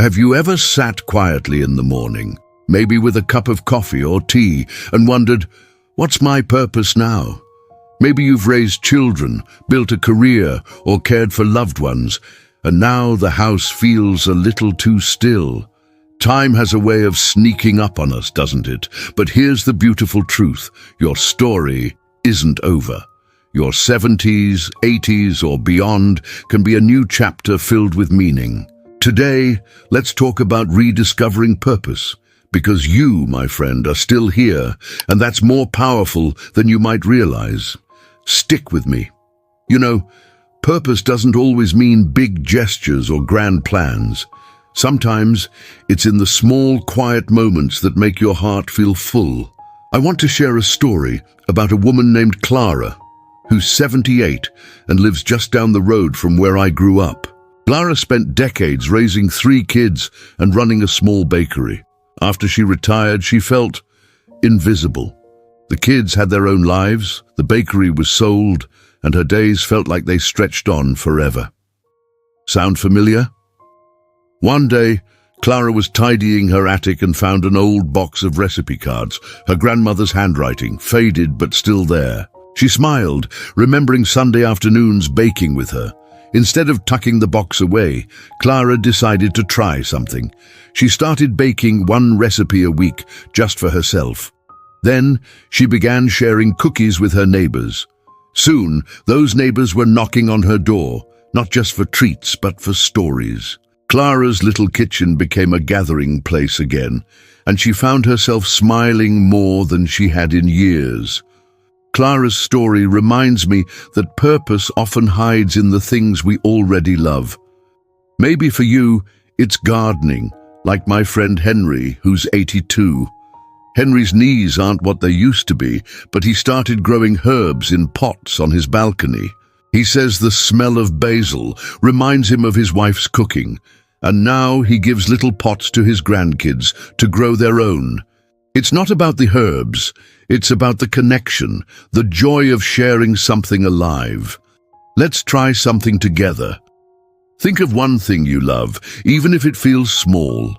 Have you ever sat quietly in the morning, maybe with a cup of coffee or tea, and wondered, what's my purpose now? Maybe you've raised children, built a career, or cared for loved ones, and now the house feels a little too still. Time has a way of sneaking up on us, doesn't it? But here's the beautiful truth. Your story isn't over. Your 70s, 80s, or beyond can be a new chapter filled with meaning. Today, let's talk about rediscovering purpose, because you, my friend, are still here, and that's more powerful than you might realize. Stick with me. You know, purpose doesn't always mean big gestures or grand plans. Sometimes it's in the small, quiet moments that make your heart feel full. I want to share a story about a woman named Clara, who's 78 and lives just down the road from where I grew up. Clara spent decades raising 3 kids and running a small bakery. After she retired, she felt invisible. The kids had their own lives, the bakery was sold, and her days felt like they stretched on forever. Sound familiar? One day, Clara was tidying her attic and found an old box of recipe cards, her grandmother's handwriting, faded but still there. She smiled, remembering Sunday afternoons baking with her. Instead of tucking the box away, Clara decided to try something. She started baking 1 recipe a week just for herself. Then she began sharing cookies with her neighbors. Soon, those neighbors were knocking on her door, not just for treats, but for stories. Clara's little kitchen became a gathering place again, and she found herself smiling more than she had in years. Clara's story reminds me that purpose often hides in the things we already love. Maybe for you, it's gardening, like my friend Henry, who's 82. Henry's knees aren't what they used to be, but he started growing herbs in pots on his balcony. He says the smell of basil reminds him of his wife's cooking, and now he gives little pots to his grandkids to grow their own. It's not about the herbs, it's about the connection, the joy of sharing something alive. Let's try something together. Think of one thing you love, even if it feels small.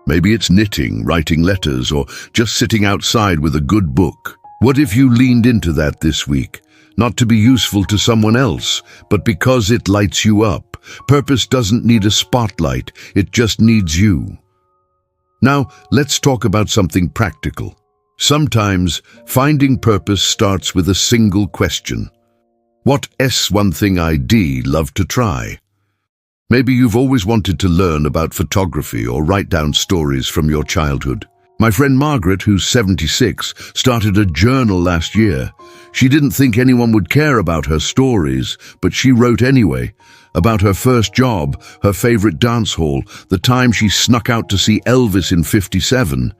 Maybe it's knitting, writing letters, or just sitting outside with a good book. What if you leaned into that this week? Not to be useful to someone else, but because it lights you up. Purpose doesn't need a spotlight, it just needs you. Now, let's talk about something practical. Sometimes, finding purpose starts with a single question. What's one thing I'd love to try? Maybe you've always wanted to learn about photography or write down stories from your childhood. My friend Margaret, who's 76, started a journal last year. She didn't think anyone would care about her stories, but she wrote anyway. About her first job, her favorite dance hall, the time she snuck out to see Elvis in '57.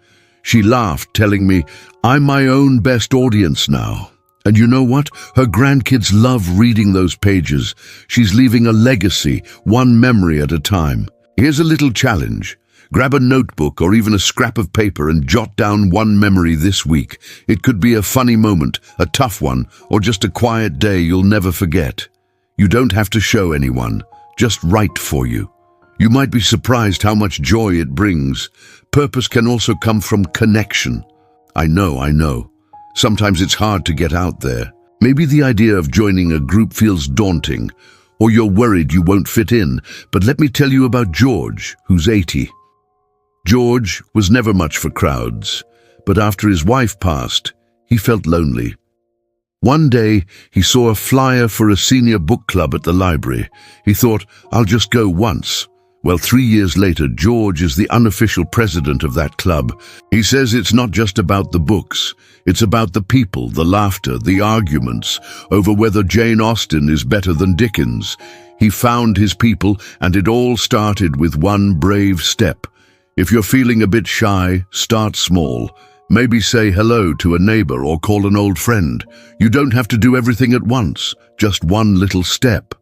She laughed, telling me, "I'm my own best audience now." And you know what? Her grandkids love reading those pages. She's leaving a legacy, one memory at a time. Here's a little challenge. Grab a notebook or even a scrap of paper and jot down one memory this week. It could be a funny moment, a tough one, or just a quiet day you'll never forget. You don't have to show anyone, just write for you. You might be surprised how much joy it brings. Purpose can also come from connection. I know. Sometimes it's hard to get out there. Maybe the idea of joining a group feels daunting, or you're worried you won't fit in. But let me tell you about George, who's 80. George was never much for crowds, but after his wife passed, he felt lonely. One day, he saw a flyer for a senior book club at the library. He thought, I'll just go once. Well, 3 years later, George is the unofficial president of that club. He says it's not just about the books. It's about the people, the laughter, the arguments over whether Jane Austen is better than Dickens. He found his people, and it all started with one brave step. If you're feeling a bit shy, start small. Maybe say hello to a neighbor or call an old friend. You don't have to do everything at once, just one little step.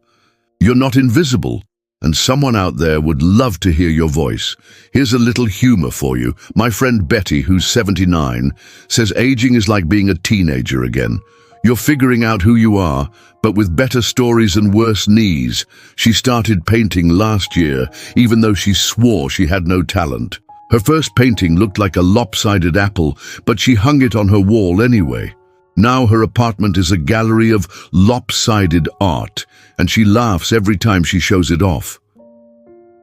You're not invisible, and someone out there would love to hear your voice. Here's a little humor for you. My friend Betty, who's 79, says aging is like being a teenager again. You're figuring out who you are, but with better stories and worse knees. She started painting last year, even though she swore she had no talent. Her first painting looked like a lopsided apple, but she hung it on her wall anyway. Now her apartment is a gallery of lopsided art, and she laughs every time she shows it off.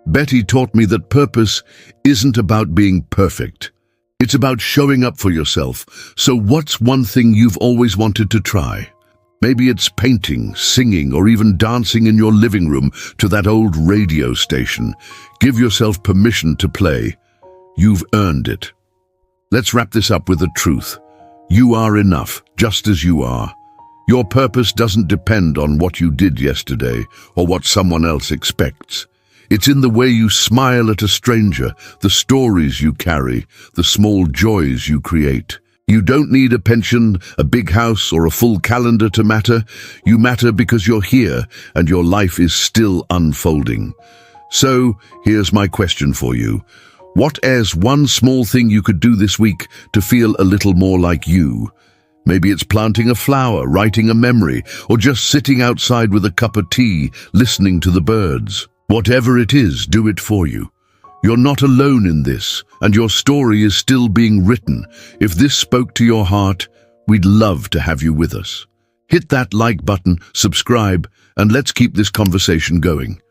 Betty taught me that purpose isn't about being perfect. It's about showing up for yourself. So what's one thing you've always wanted to try? Maybe it's painting, singing, or even dancing in your living room to that old radio station. Give yourself permission to play. You've earned it. Let's wrap this up with the truth. You are enough, just as you are. Your purpose doesn't depend on what you did yesterday or what someone else expects. It's in the way you smile at a stranger, the stories you carry, the small joys you create. You don't need a pension, a big house, or a full calendar to matter. You matter because you're here and your life is still unfolding. So, here's my question for you. What is one small thing you could do this week to feel a little more like you? Maybe it's planting a flower, writing a memory, or just sitting outside with a cup of tea, listening to the birds. Whatever it is, do it for you. You're not alone in this, and your story is still being written. If this spoke to your heart, we'd love to have you with us. Hit that like button, subscribe, and let's keep this conversation going.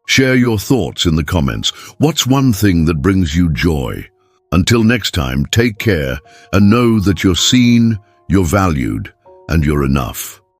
Share your thoughts in the comments. What's one thing that brings you joy? Until next time, take care and know that you're seen, you're valued, and you're enough.